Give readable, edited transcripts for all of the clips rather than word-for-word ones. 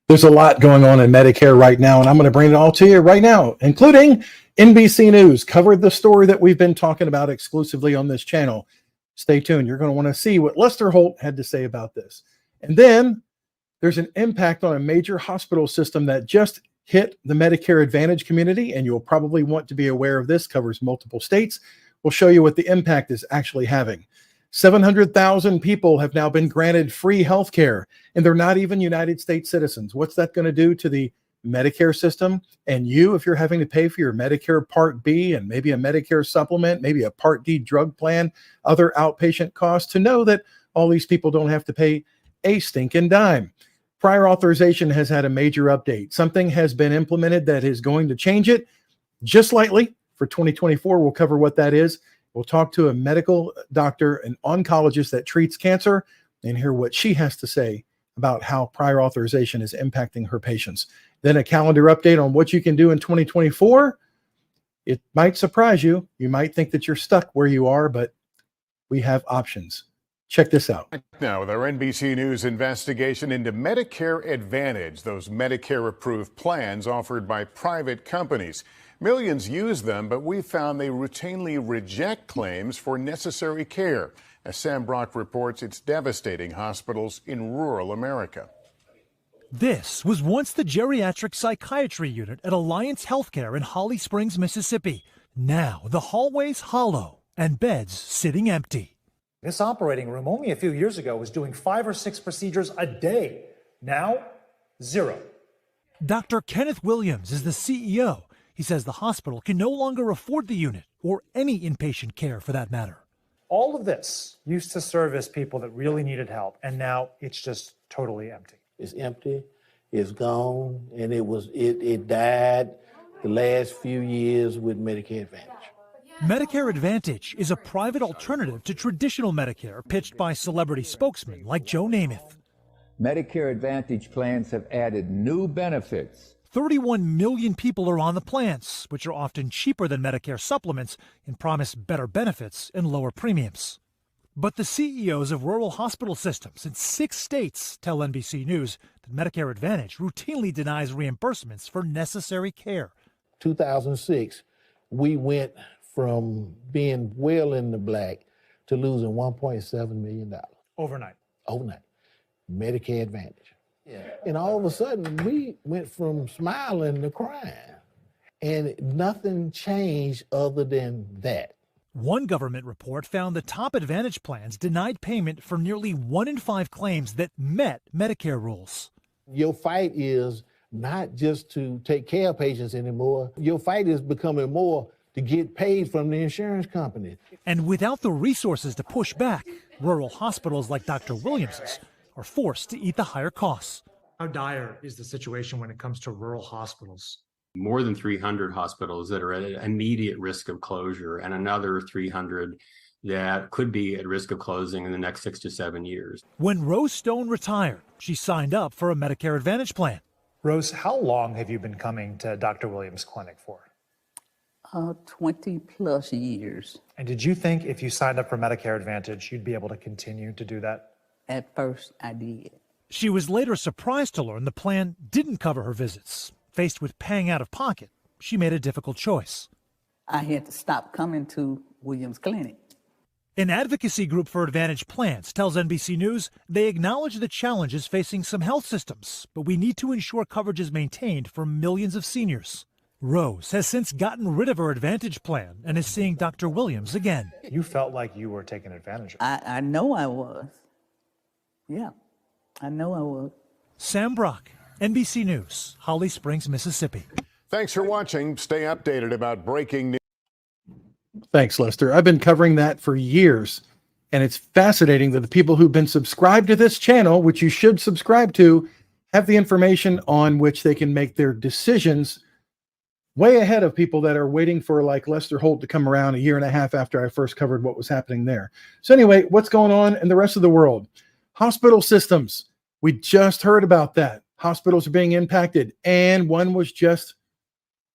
There's a lot going on in Medicare right now, and I'm going to bring it all to you right now, including NBC News covered the story that we've been talking about exclusively on this channel. Stay tuned. You're going to want to see what Lester Holt had to say about this. And then there's an impact on a major hospital system that just hit the Medicare Advantage community, and you'll probably want to be aware of this. Covers multiple states. We'll show you what the impact is actually having. 700,000 people have now been granted free health care, and they're not even United States citizens. What's that going to do to the Medicare system? And you, if you're having to pay for your Medicare Part B and maybe a Medicare supplement, maybe a Part D drug plan, other outpatient costs, to know that all these people don't have to pay a stinking dime. Prior authorization has had a major update. Something has been implemented that is going to change it just slightly for 2024. We'll cover what that is. We'll talk to a medical doctor, an oncologist that treats cancer, and hear what she has to say about how prior authorization is impacting her patients. Then a calendar update on what you can do in 2024. It might surprise you. You might think that you're stuck where you are, but we have options. Check this out. Now, with our NBC News investigation into Medicare Advantage, those Medicare-approved plans offered by private companies. Millions use them, but we found they routinely reject claims for necessary care. As Sam Brock reports, it's devastating hospitals in rural America. This was once the geriatric psychiatry unit at Alliance Healthcare in Holly Springs, Mississippi. Now the hallways hollow and beds sitting empty. This operating room only a few years ago was doing 5 or 6 procedures a day. Now, 0. Dr. Kenneth Williams is the CEO. He says the hospital can no longer afford the unit or any inpatient care for that matter. All of this used to service people that really needed help, and now it's just totally empty. It's empty, it's gone, and it died the last few years with Medicare Advantage. Medicare Advantage is a private alternative to traditional Medicare pitched by celebrity spokesmen like Joe Namath. Medicare Advantage plans have added new benefits. 31 million people are on the plans, which are often cheaper than Medicare supplements and promise better benefits and lower premiums. But the CEOs of rural hospital systems in 6 states tell NBC News that Medicare Advantage routinely denies reimbursements for necessary care. 2006, we went from being well in the black to losing $1.7 million. Overnight. Medicare Advantage. Yeah. And all of a sudden, we went from smiling to crying. And nothing changed other than that. One government report found the top Advantage plans denied payment for nearly 1 in 5 claims that met Medicare rules. Your fight is not just to take care of patients anymore. Your fight is becoming more to get paid from the insurance company. And without the resources to push back, rural hospitals like Dr. Williams's are forced to eat the higher costs. How dire is the situation when it comes to rural hospitals? More than 300 hospitals that are at immediate risk of closure, and another 300 that could be at risk of closing in the next 6 to 7 years. When Rose Stone retired, she signed up for a Medicare Advantage plan. Rose, how long have you been coming to Dr. Williams' clinic for? 20 plus years. And did you think if you signed up for Medicare Advantage, you'd be able to continue to do that? At first, I did. She was later surprised to learn the plan didn't cover her visits. Faced with paying out of pocket, she made a difficult choice. I had to stop coming to Williams Clinic. An advocacy group for Advantage plans tells NBC News they acknowledge the challenges facing some health systems, but we need to ensure coverage is maintained for millions of seniors. Rose has since gotten rid of her Advantage plan and is seeing Dr. Williams again. You felt like you were taken advantage of. I know I was. Yeah, I know I was. Sam Brock, NBC News, Holly Springs, Mississippi. Thanks for watching. Stay updated about breaking news. Thanks, Lester. I've been covering that for years, and it's fascinating that the people who've been subscribed to this channel, which you should subscribe to, have the information on which they can make their decisions way ahead of people that are waiting for like Lester Holt to come around a year and a half after I first covered what was happening there. So anyway, what's going on in the rest of the world? Hospital systems. We just heard about that. Hospitals are being impacted, and one was just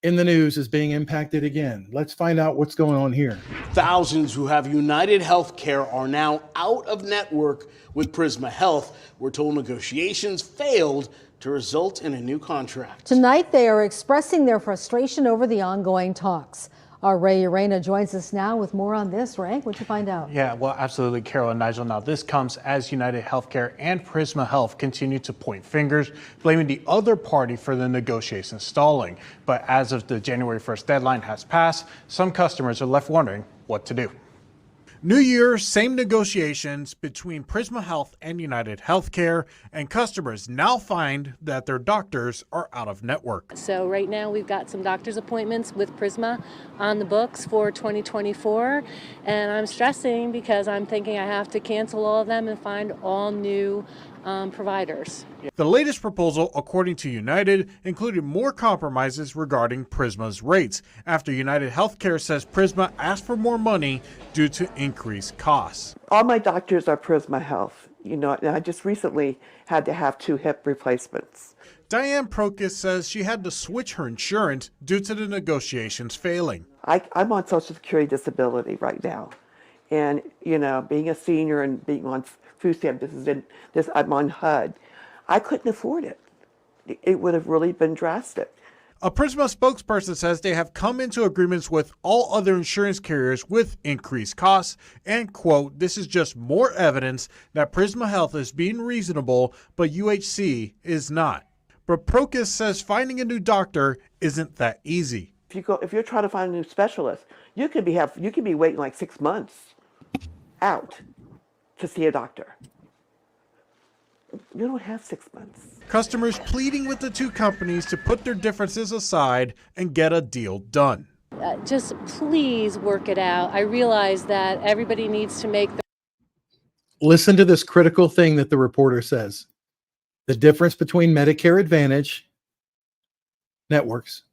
in the news is being impacted again. Let's find out what's going on here. Thousands who have United Healthcare are now out of network with Prisma Health. We're told negotiations failed to result in a new contract. Tonight, they are expressing their frustration over the ongoing talks. Our Ray Urena joins us now with more on this. Ray, what'd you find out? Yeah, well, absolutely, Carol and Nigel. Now, this comes as United Healthcare and Prisma Health continue to point fingers, blaming the other party for the negotiations stalling. But as of the January 1st deadline has passed, some customers are left wondering what to do. New Year, same negotiations between Prisma Health and United Healthcare, and customers now find that their doctors are out of network. So right now we've got some doctor's appointments with Prisma on the books for 2024, and I'm stressing because I'm thinking I have to cancel all of them and find all new providers. The latest proposal, according to United, included more compromises regarding Prisma's rates, after United Healthcare says Prisma asked for more money due to increased costs. All my doctors are Prisma Health. You know, and I just recently had to have 2 hip replacements. 𝗪𝗏𝗃 says she had to switch her insurance due to the negotiations failing. I'm on Social Security disability right now. And, you know, being a senior and being on food stamp, I'm on HUD. I couldn't afford it. It would have really been drastic. A Prisma spokesperson says they have come into agreements with all other insurance carriers with increased costs and, quote, this is just more evidence that Prisma Health is being reasonable, but UHC is not. But Prokis says finding a new doctor isn't that easy. If you're trying to find a new specialist, you could be waiting like 6 months out to see a doctor. You don't have 6 months. Customers pleading with the two companies to put their differences aside and get a deal done. Just please work it out. I realize that everybody needs to make the... Listen to this critical thing that the reporter says. The difference between Medicare Advantage networks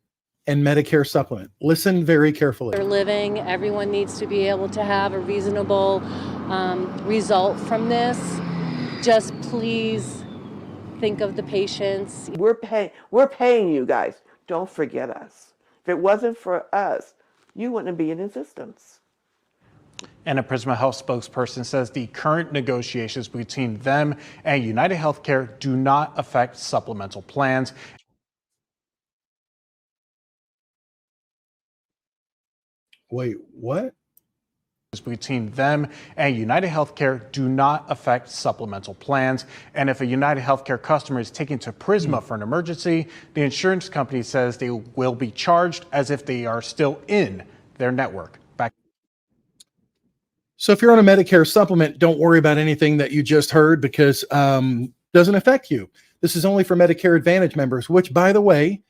and Medicare supplement. Listen very carefully. They're living. Everyone needs to be able to have a reasonable result from this. Just please think of the patients. We're paying you guys. Don't forget us. If it wasn't for us, you wouldn't be in existence. And a Prisma Health spokesperson says the current negotiations between them and United Healthcare do not affect supplemental plans. Wait, what? Between them and United Healthcare do not affect supplemental plans. And if a United Healthcare customer is taken to Prisma for an emergency, the insurance company says they will be charged as if they are still in their network. So if you're on a Medicare supplement, don't worry about anything that you just heard because doesn't affect you. This is only for Medicare Advantage members, which, by the way,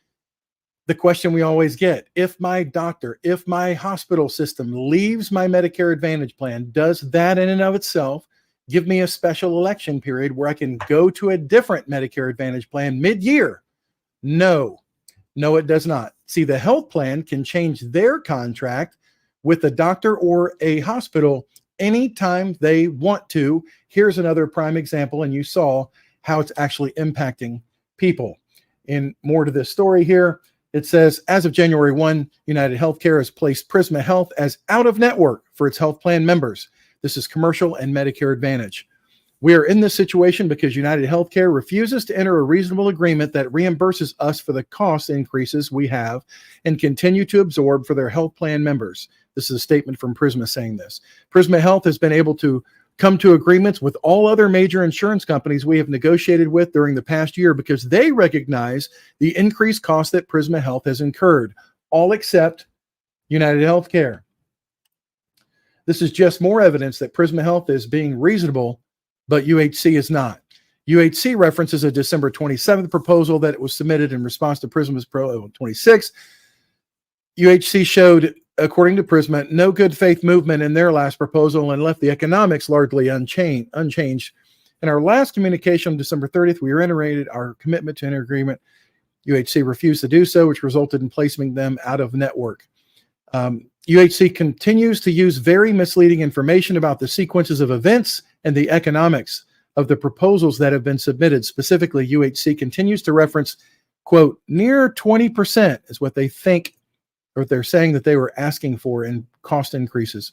the question we always get, if my doctor, if my hospital system leaves my Medicare Advantage plan, does that in and of itself give me a special election period where I can go to a different Medicare Advantage plan mid-year? No, it does not. See, the health plan can change their contract with a doctor or a hospital anytime they want to. Here's another prime example, and you saw how it's actually impacting people. In more to this story here, it says, as of January 1, United Healthcare has placed Prisma Health as out of network for its health plan members. This is commercial and Medicare Advantage. We are in this situation because United Healthcare refuses to enter a reasonable agreement that reimburses us for the cost increases we have and continue to absorb for their health plan members. This is a statement from Prisma saying this. Prisma Health has been able to come to agreements with all other major insurance companies we have negotiated with during the past year because they recognize the increased cost that Prisma Health has incurred, all except United Healthcare. This is just more evidence that Prisma Health is being reasonable, but UHC is not. UHC references a December 27th proposal that it was submitted in response to Prisma's Pro 26. UHC showed, according to Prisma, no good faith movement in their last proposal and left the economics largely unchanged. In our last communication on December 30th, we reiterated our commitment to an agreement. UHC refused to do so, which resulted in placing them out of network. UHC continues to use very misleading information about the sequences of events and the economics of the proposals that have been submitted. Specifically, UHC continues to reference, quote, near 20% is what they think, or what they're saying that they were asking for in cost increases.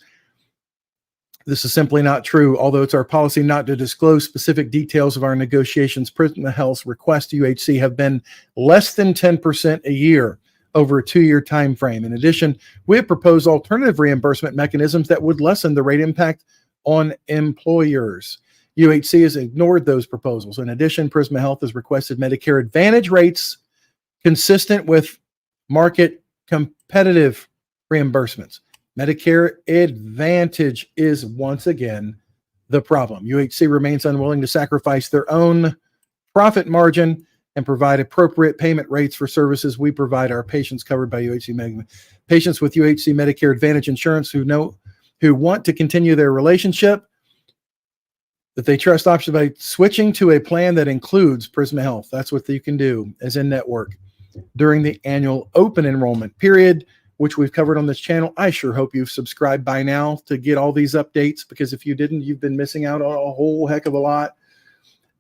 This is simply not true. Although it's our policy not to disclose specific details of our negotiations, Prisma Health's requests to UHC have been less than 10% a year over a 2-year time frame. In addition, we have proposed alternative reimbursement mechanisms that would lessen the rate impact on employers. UHC has ignored those proposals. In addition, Prisma Health has requested Medicare Advantage rates consistent with market competitive reimbursements. Medicare Advantage is once again the problem. UHC remains unwilling to sacrifice their own profit margin and provide appropriate payment rates for services we provide our patients covered by UHC. Patients with UHC Medicare Advantage insurance who want to continue their relationship, that they trust options by switching to a plan that includes Prisma Health. That's what you can do as in-network during the annual open enrollment period, which we've covered on this channel. I sure hope you've subscribed by now to get all these updates, because if you didn't, you've been missing out on a whole heck of a lot.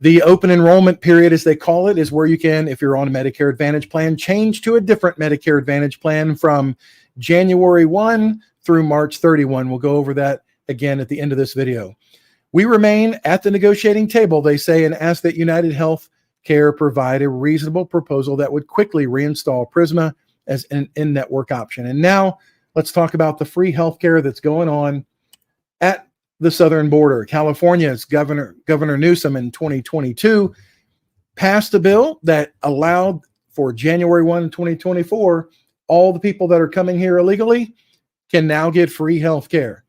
The open enrollment period, as they call it, is where you can, if you're on a Medicare Advantage plan, change to a different Medicare Advantage plan from January 1 through March 31. We'll go over that again at the end of this video. We remain at the negotiating table, they say, and ask that United Healthcare provide a reasonable proposal that would quickly reinstall Prisma as an in-network option. And now let's talk about the free healthcare that's going on at the southern border. California's Governor Newsom in 2022 passed a bill that allowed for January 1, 2024, all the people that are coming here illegally can now get free healthcare.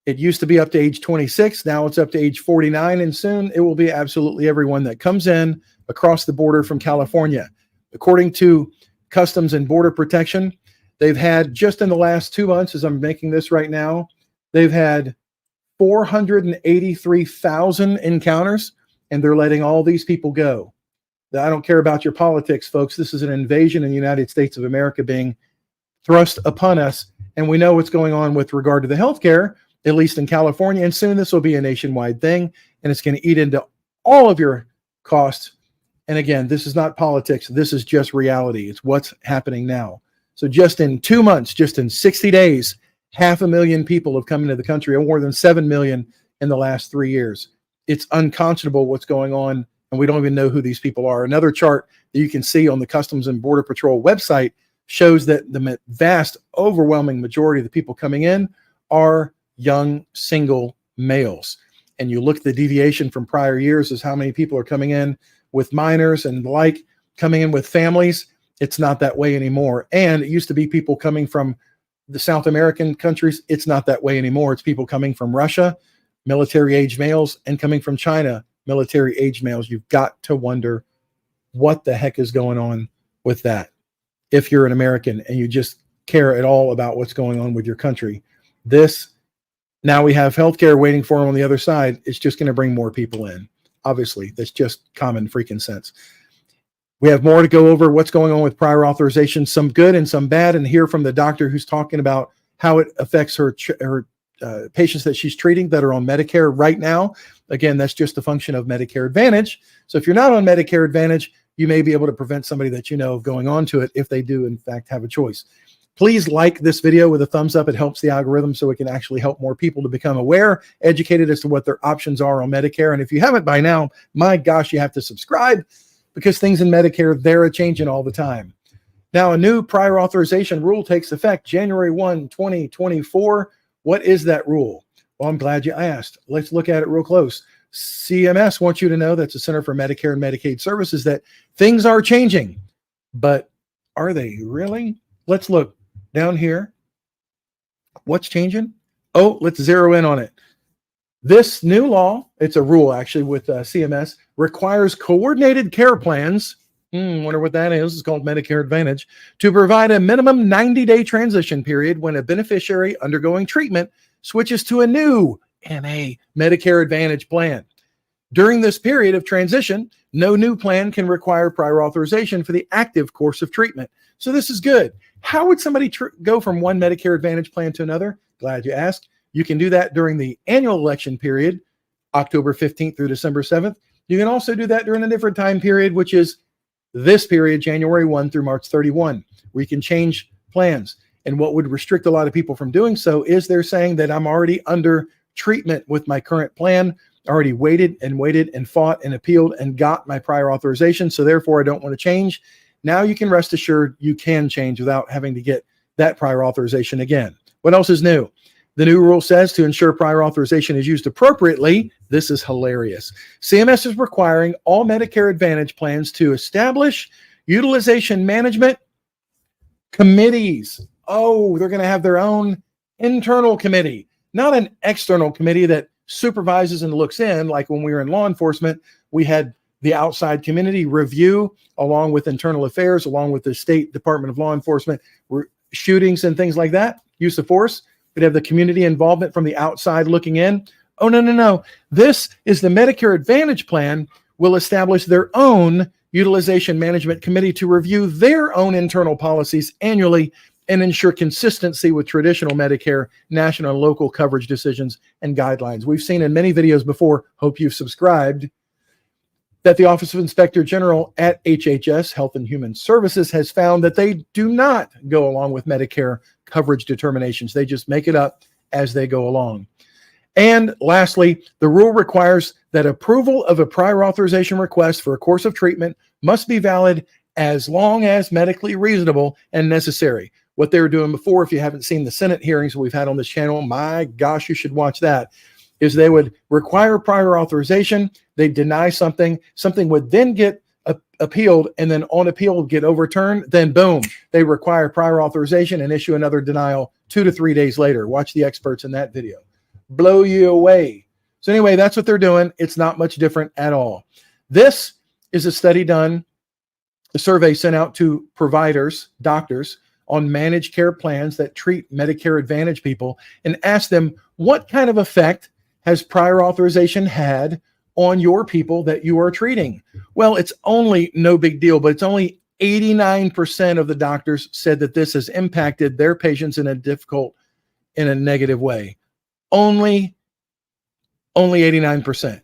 It used to be up to age 26. Now it's up to age 49. And soon it will be absolutely everyone that comes in across the border from California. According to Customs and Border Protection, they've had, just in the last 2 months, as I'm making this right now, they've had 483,000 encounters, and they're letting all these people go. I don't care about your politics, folks. This is an invasion in the United States of America being thrust upon us, and we know what's going on with regard to the healthcare, at least in California, and soon this will be a nationwide thing, and it's going to eat into all of your costs. And again, this is not politics. This is just reality. It's what's happening now. So just in 2 months, just in 60 days, 500,000 people have come into the country, or more than 7 million in the last 3 years. It's unconscionable what's going on, and we don't even know who these people are. Another chart that you can see on the Customs and Border Patrol website shows that the vast, overwhelming majority of the people coming in are young, single males. And you look at the deviation from prior years as how many people are coming in with minors and the like, coming in with families. It's not that way anymore. And it used to be people coming from the South American countries. It's not that way anymore. It's people coming from Russia, military-age males, and coming from China, military-age males. You've got to wonder what the heck is going on with that. If you're an American and you just care at all about what's going on with your country, now we have healthcare waiting for them on the other side. It's just going to bring more people in. Obviously, that's just common freaking sense. We have more to go over what's going on with prior authorization, some good and some bad, and hear from the doctor who's talking about how it affects her patients that she's treating that are on Medicare right now. Again, that's just a function of Medicare Advantage. So if you're not on Medicare Advantage, you may be able to prevent somebody that you know of going on to it if they do, in fact, have a choice. Please like this video with a thumbs up. It helps the algorithm so it can actually help more people to become aware, educated as to what their options are on Medicare. And if you haven't by now, my gosh, you have to subscribe, because things in Medicare, they're changing all the time. Now, a new prior authorization rule takes effect January 1, 2024. What is that rule? Well, I'm glad you asked. Let's look at it real close. CMS wants you to know, that's the Center for Medicare and Medicaid Services, that things are changing. But are they really? Let's look down here. What's changing? Oh, let's zero in on it. This new law, it's a rule actually with CMS, requires coordinated care plans, wonder what that is, it's called Medicare Advantage, to provide a minimum 90-day transition period when a beneficiary undergoing treatment switches to a new MA Medicare Advantage plan. During this period of transition, no new plan can require prior authorization for the active course of treatment. So this is good. How would somebody go from one Medicare Advantage plan to another? Glad you asked. You can do that during the annual election period, October 15th through December 7th. You can also do that during a different time period, which is this period, January 1 through March 31. We can change plans. And what would restrict a lot of people from doing so is they're saying that I'm already under treatment with my current plan, already waited and fought and appealed and got my prior authorization. So therefore I don't want to change. Now you can rest assured you can change without having to get that prior authorization again. What else is new? The new rule says to ensure prior authorization is used appropriately. This is hilarious. CMS is requiring all Medicare Advantage plans to establish utilization management committees. Oh, they're going to have their own internal committee, not an external committee that supervises and looks in. Like when we were in law enforcement, we had the outside community review along with internal affairs, along with the State Department of Law Enforcement, shootings and things like that, use of force. We'd have the community involvement from the outside looking in. Oh, no, no, no. This is the Medicare Advantage plan will establish their own utilization management committee to review their own internal policies annually and ensure consistency with traditional Medicare, national and local coverage decisions and guidelines. We've seen in many videos before, hope you've subscribed, that the Office of Inspector General at HHS, Health and Human Services, has found that they do not go along with Medicare coverage determinations. They just make it up as they go along. And lastly, the rule requires that approval of a prior authorization request for a course of treatment must be valid as long as medically reasonable and necessary. What they were doing before, if you haven't seen the Senate hearings we've had on this channel, my gosh, you should watch that, is they would require prior authorization, they'd deny something, something would then get appealed, and then on appeal would get overturned, then boom, they require prior authorization and issue another denial 2 to 3 days later. Watch the experts in that video. Blow you away. So anyway, that's what they're doing. It's not much different at all. This is a study done, a survey sent out to providers, doctors, on managed care plans that treat Medicare Advantage people, and asked them, what kind of effect has prior authorization had on your people that you are treating? Well, it's only no big deal, but it's only 89% of the doctors said that this has impacted their patients in a negative way. Only 89%.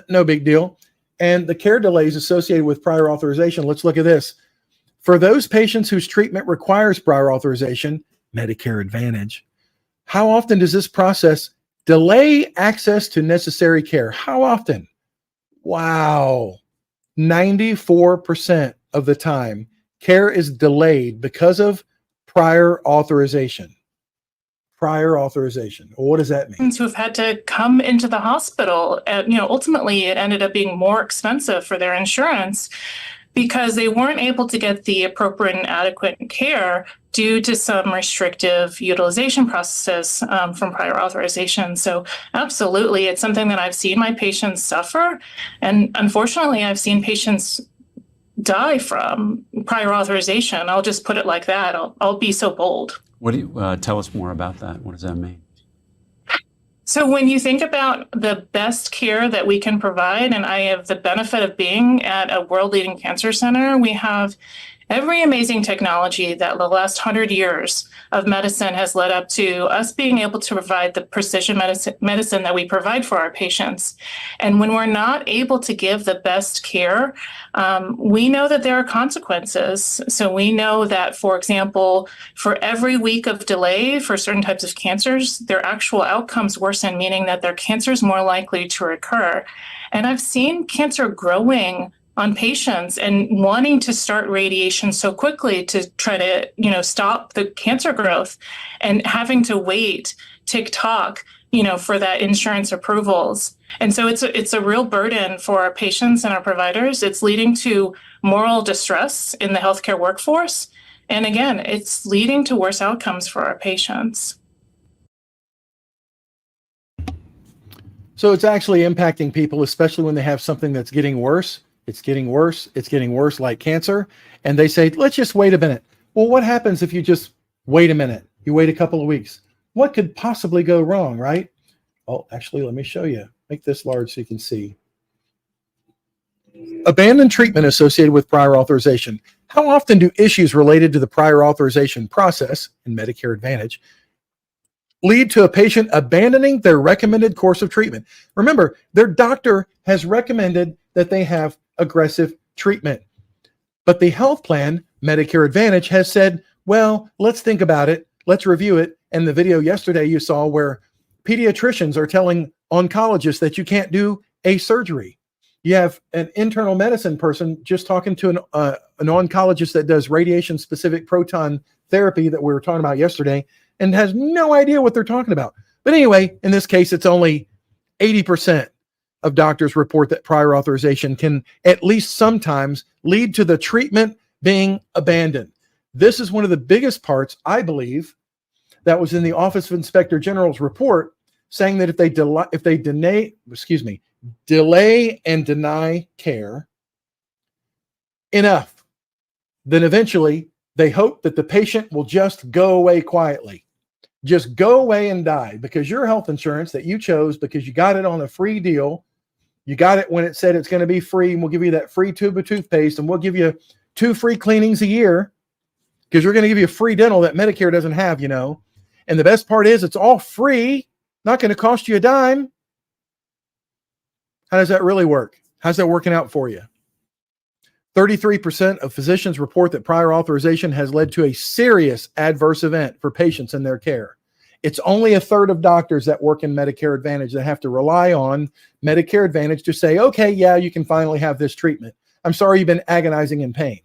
No big deal. And the care delays associated with prior authorization, let's look at this. For those patients whose treatment requires prior authorization, Medicare Advantage, how often does this process delay access to necessary care? How often? Wow. 94% of the time, care is delayed because of prior authorization. Prior authorization. Well, what does that mean? Who have had to come into the hospital. Ultimately, it ended up being more expensive for their insurance because they weren't able to get the appropriate and adequate care due to some restrictive utilization processes from prior authorization. So absolutely, it's something that I've seen my patients suffer. And unfortunately, I've seen patients die from prior authorization. I'll just put it like that. I'll be so bold. What do you tell us more about that? What does that mean? So when you think about the best care that we can provide, and I have the benefit of being at a world-leading cancer center, we have every amazing technology that the last 100 years of medicine has led up to us being able to provide the precision medicine that we provide for our patients. And when we're not able to give the best care, we know that there are consequences. So we know that, for example, for every week of delay for certain types of cancers, their actual outcomes worsen, meaning that their cancer is more likely to recur. And I've seen cancer growing on patients and wanting to start radiation so quickly to try to, stop the cancer growth, and having to wait tick-tock, for that insurance approvals. And so it's a real burden for our patients and our providers. It's leading to moral distress in the healthcare workforce. And again, it's leading to worse outcomes for our patients. So it's actually impacting people, especially when they have something that's getting worse. It's getting worse. It's getting worse, like cancer. And they say, let's just wait a minute. Well, what happens if you just wait a minute? You wait a couple of weeks. What could possibly go wrong, right? Oh, actually, let me show you. Make this large so you can see. Abandoned treatment associated with prior authorization. How often do issues related to the prior authorization process in Medicare Advantage lead to a patient abandoning their recommended course of treatment? Remember, their doctor has recommended that they have aggressive treatment. But the health plan, Medicare Advantage, has said, well, let's think about it. Let's review it. And the video yesterday you saw where pediatricians are telling oncologists that you can't do a surgery. You have an internal medicine person just talking to an oncologist that does radiation-specific proton therapy that we were talking about yesterday and has no idea what they're talking about. But anyway, in this case, it's only 80% of doctors report that prior authorization can at least sometimes lead to the treatment being abandoned. This is one of the biggest parts, I believe, that was in the Office of Inspector General's report, saying that if they delay and deny care enough, then eventually they hope that the patient will just go away quietly. Just go away and die, because your health insurance that you chose because you got it on a free deal, you got it when it said it's going to be free, and we'll give you that free tube of toothpaste, and we'll give you 2 free cleanings a year, because we're going to give you free dental that Medicare doesn't have, you know. And the best part is it's all free, not going to cost you a dime. How does that really work? How's that working out for you? 33% of physicians report that prior authorization has led to a serious adverse event for patients in their care. It's only a third of doctors that work in Medicare Advantage that have to rely on Medicare Advantage to say, okay, yeah, you can finally have this treatment. I'm sorry you've been agonizing in pain.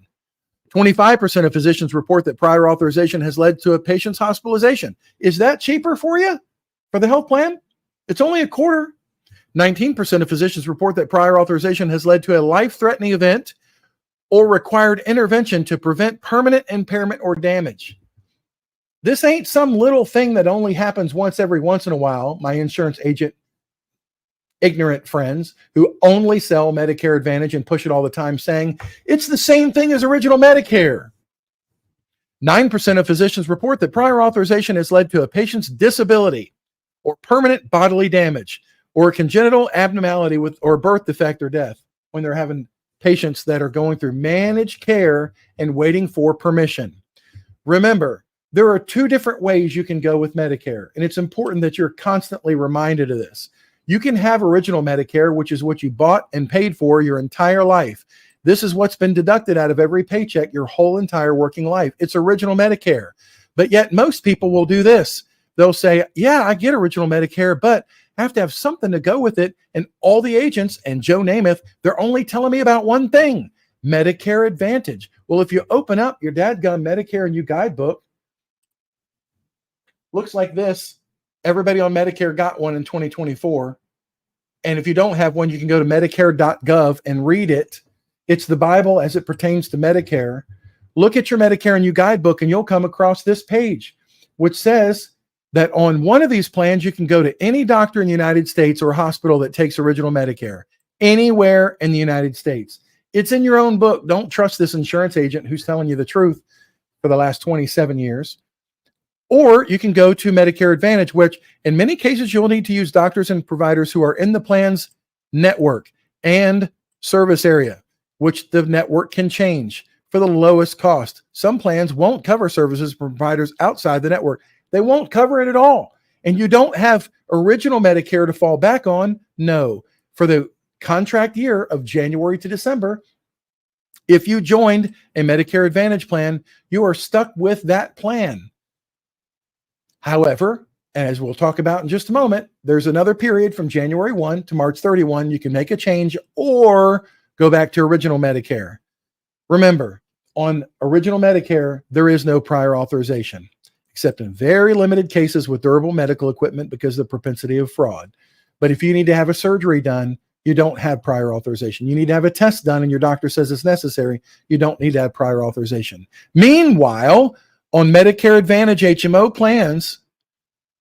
25% of physicians report that prior authorization has led to a patient's hospitalization. Is that cheaper for you for the health plan? It's only a quarter. 19% of physicians report that prior authorization has led to a life-threatening event or required intervention to prevent permanent impairment or damage. This ain't some little thing that only happens every once in a while, my insurance agent ignorant friends who only sell Medicare Advantage and push it all the time, saying it's the same thing as original Medicare. 9% of physicians report that prior authorization has led to a patient's disability or permanent bodily damage or a congenital abnormality or birth defect or death when they're having patients that are going through managed care and waiting for permission. Remember, there are 2 different ways you can go with Medicare, and it's important that you're constantly reminded of this. You can have original Medicare, which is what you bought and paid for your entire life. This is what's been deducted out of every paycheck your whole entire working life. It's original Medicare. But yet most people will do this. They'll say, yeah, I get original Medicare, but I have to have something to go with it. And all the agents and Joe Namath, they're only telling me about one thing, Medicare Advantage. Well, if you open up your dadgum Medicare and You guidebook, looks like this. Everybody on Medicare got one in 2024. And if you don't have one, you can go to medicare.gov and read it. It's the Bible as it pertains to Medicare. Look at your Medicare and You guidebook and you'll come across this page, which says that on one of these plans, you can go to any doctor in the United States or hospital that takes original Medicare, anywhere in the United States. It's in your own book. Don't trust this insurance agent who's telling you the truth for the last 27 years. Or you can go to Medicare Advantage, which in many cases, you'll need to use doctors and providers who are in the plan's network and service area, which the network can change for the lowest cost. Some plans won't cover services for providers outside the network. They won't cover it at all. And you don't have original Medicare to fall back on. No. For the contract year of January to December, if you joined a Medicare Advantage plan, you are stuck with that plan. However, as we'll talk about in just a moment, there's another period from January 1 to March 31. You can make a change or go back to original Medicare. Remember, on original Medicare, there is no prior authorization, except in very limited cases with durable medical equipment because of the propensity of fraud. But if you need to have a surgery done, you don't have prior authorization. You need to have a test done and your doctor says it's necessary. You don't need to have prior authorization. Meanwhile, on Medicare Advantage HMO plans,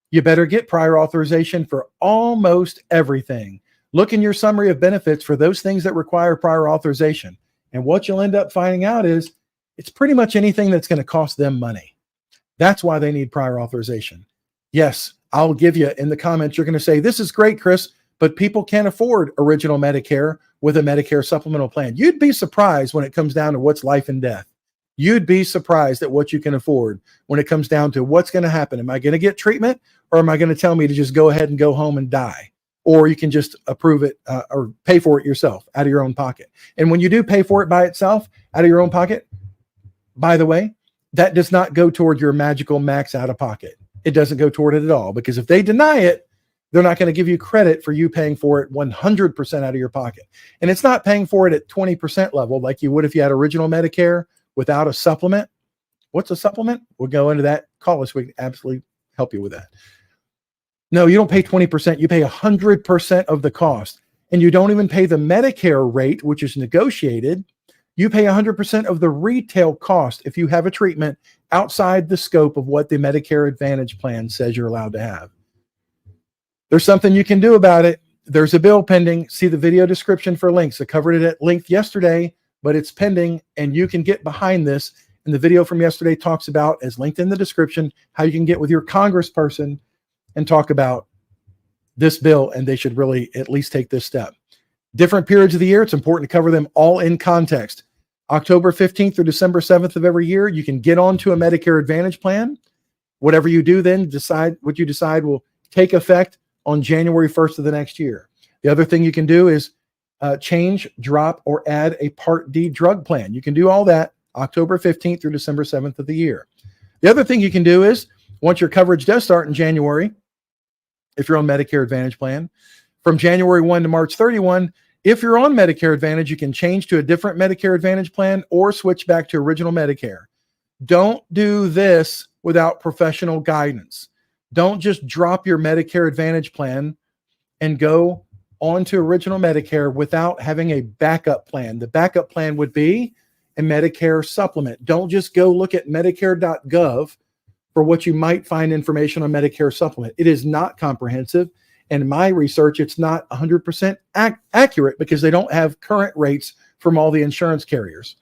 you better get prior authorization for almost everything. Look in your summary of benefits for those things that require prior authorization. And what you'll end up finding out is it's pretty much anything that's going to cost them money. That's why they need prior authorization. Yes, I'll give you in the comments, you're going to say, this is great, Chris, but people can't afford original Medicare with a Medicare supplemental plan. You'd be surprised when it comes down to what's life and death. You'd be surprised at what you can afford when it comes down to what's going to happen. Am I going to get treatment or am I going to tell me to just go ahead and go home and die? or you can just approve it or pay for it yourself out of your own pocket. And when you do pay for it by itself out of your own pocket, by the way, that does not go toward your magical max out of pocket. It doesn't go toward it at all, because if they deny it, they're not going to give you credit for you paying for it 100% out of your pocket. And it's not paying for it at 20% level like you would if you had original Medicare without a supplement. What's a supplement? We'll go into that. Call us. We can absolutely help you with that. No, you don't pay 20%. You pay 100% of the cost. And you don't even pay the Medicare rate, which is negotiated. You pay 100% of the retail cost if you have a treatment outside the scope of what the Medicare Advantage plan says you're allowed to have. There's something you can do about it. There's a bill pending. See the video description for links. I covered it at length yesterday, but it's pending, and you can get behind this. And the video from yesterday talks about, as linked in the description, how you can get with your congressperson and talk about this bill, and they should really at least take this step. Different periods of the year, it's important to cover them all in context. October 15th through December 7th of every year, you can get onto a Medicare Advantage plan. Whatever you do then, what you decide will take effect on January 1st of the next year. The other thing you can do is change, drop, or add a Part D drug plan. You can do all that October 15th through December 7th of the year. The other thing you can do is, once your coverage does start in January, if you're on Medicare Advantage plan, from January 1 to March 31, if you're on Medicare Advantage, you can change to a different Medicare Advantage plan or switch back to original Medicare. Don't do this without professional guidance. Don't just drop your Medicare Advantage plan and go on to original Medicare without having a backup plan. The backup plan would be a Medicare supplement. Don't just go look at Medicare.gov for what you might find information on Medicare supplement. It is not comprehensive. And in my research, it's not 100% accurate, because they don't have current rates from all the insurance carriers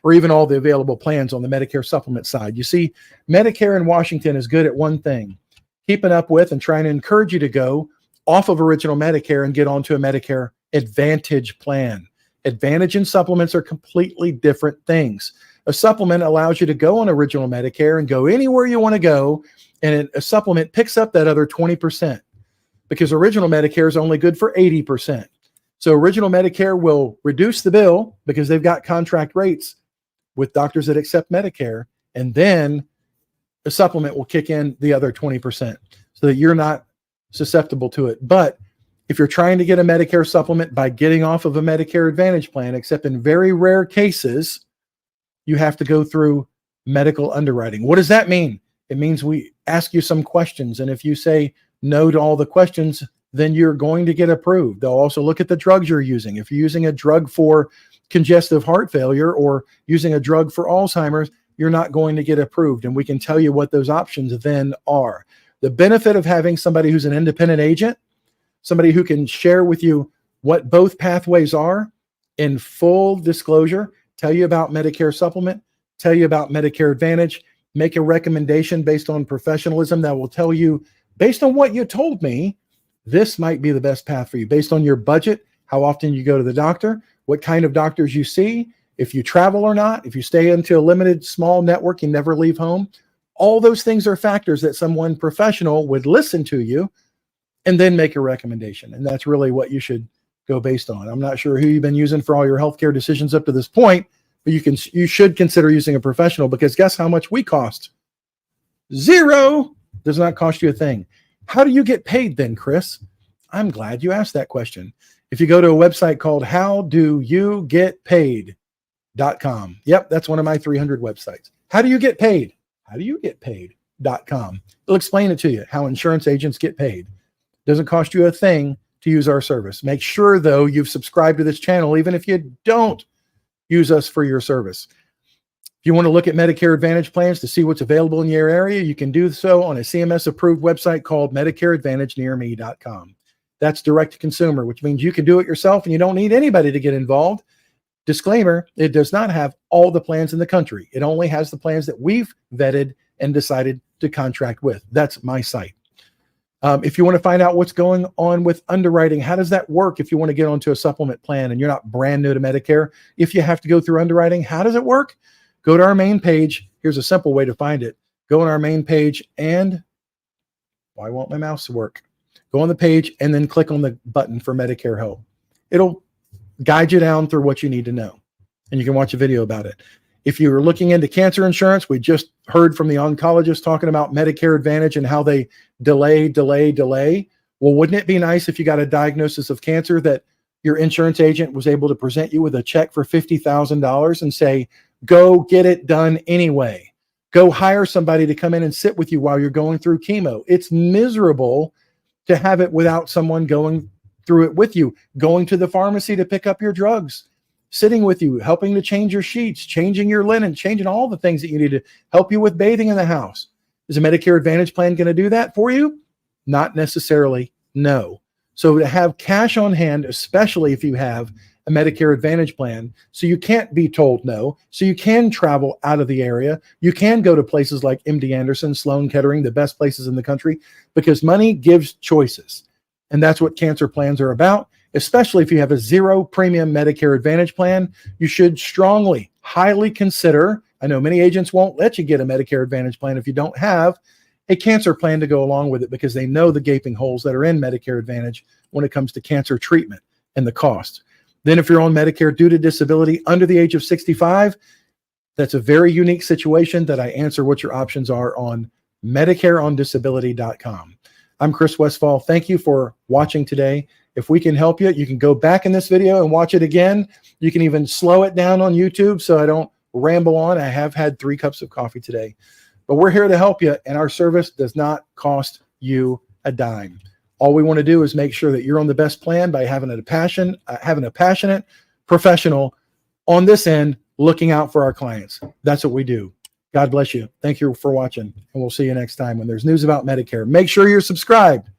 or even all the available plans on the Medicare supplement side. You see, Medicare in Washington is good at one thing: keeping up with and trying to encourage you to go off of original Medicare and get onto a Medicare Advantage plan. Advantage and supplements are completely different things. A supplement allows you to go on original Medicare and go anywhere you want to go, and a supplement picks up that other 20%, because original Medicare is only good for 80%. So original Medicare will reduce the bill because they've got contract rates with doctors that accept Medicare, and then the supplement will kick in the other 20% so that you're not susceptible to it. But if you're trying to get a Medicare supplement by getting off of a Medicare Advantage plan, except in very rare cases, you have to go through medical underwriting. What does that mean? It means we ask you some questions, and if you say no to all the questions, then you're going to get approved. They'll also look at the drugs you're using. If you're using a drug for congestive heart failure or using a drug for Alzheimer's, you're not going to get approved. And we can tell you what those options then are. The benefit of having somebody who's an independent agent, somebody who can share with you what both pathways are in full disclosure, tell you about Medicare supplement, tell you about Medicare Advantage, make a recommendation based on professionalism that will tell you, based on what you told me, this might be the best path for you, based on your budget, how often you go to the doctor, what kind of doctors you see, if you travel or not, if you stay into a limited small network, you never leave home. All those things are factors that someone professional would listen to you and then make a recommendation. And that's really what you should go based on. I'm not sure who you've been using for all your healthcare decisions up to this point, but you should consider using a professional, because guess how much we cost? Zero. Does not cost you a thing. How do you get paid then, Chris? I'm glad you asked that question. If you go to a website called howdoyougetpaid.com. Yep, that's one of my 300 websites. How do you get paid? How do you get paid.com. It'll explain it to you, how insurance agents get paid. Doesn't cost you a thing to use our service. Make sure, though, you've subscribed to this channel, even if you don't use us for your service. If you want to look at Medicare Advantage plans to see what's available in your area, you can do so on a CMS-approved website called MedicareAdvantageNearMe.com. That's direct to consumer, which means you can do it yourself and you don't need anybody to get involved. Disclaimer, it does not have all the plans in the country. It only has the plans that we've vetted and decided to contract with. That's my site. If you want to find out what's going on with underwriting, how does that work if you want to get onto a supplement plan and you're not brand new to Medicare? If you have to go through underwriting, how does it work? Go to our main page. Here's a simple way to find it. Go on our main page and why won't my mouse work? Go on the page and then click on the button for Medicare Help. It'll guide you down through what you need to know, and you can watch a video about it. If you're looking into cancer insurance, we just heard from the oncologist talking about Medicare Advantage and how they delay. Well, wouldn't it be nice if you got a diagnosis of cancer that your insurance agent was able to present you with a check for $50,000 and say, go get it done anyway. Go hire somebody to come in and sit with you while you're going through chemo. It's miserable to have it without someone going through it with you, going to the pharmacy to pick up your drugs, sitting with you, helping to change your sheets, changing your linen, changing all the things that you need to help you with bathing in the house. Is a Medicare Advantage plan going to do that for you? Not necessarily, no. So to have cash on hand, especially if you have a Medicare Advantage plan, so you can't be told no, so you can travel out of the area, you can go to places like MD Anderson, Sloan Kettering, the best places in the country, because money gives choices. And that's what cancer plans are about. Especially if you have a zero premium Medicare Advantage plan, you should strongly, highly consider, I know many agents won't let you get a Medicare Advantage plan if you don't have a cancer plan to go along with it, because they know the gaping holes that are in Medicare Advantage when it comes to cancer treatment and the cost. Then if you're on Medicare due to disability under the age of 65, that's a very unique situation that I answer what your options are on MedicareOnDisability.com. I'm Chris Westphal. Thank you for watching today. If we can help you, you can go back in this video and watch it again. You can even slow it down on YouTube so I don't ramble on. I have had 3 cups of coffee today. But we're here to help you, and our service does not cost you a dime. All we want to do is make sure that you're on the best plan by having a passionate professional on this end looking out for our clients. That's what we do. God bless you. Thank you for watching, and we'll see you next time when there's news about Medicare. Make sure you're subscribed.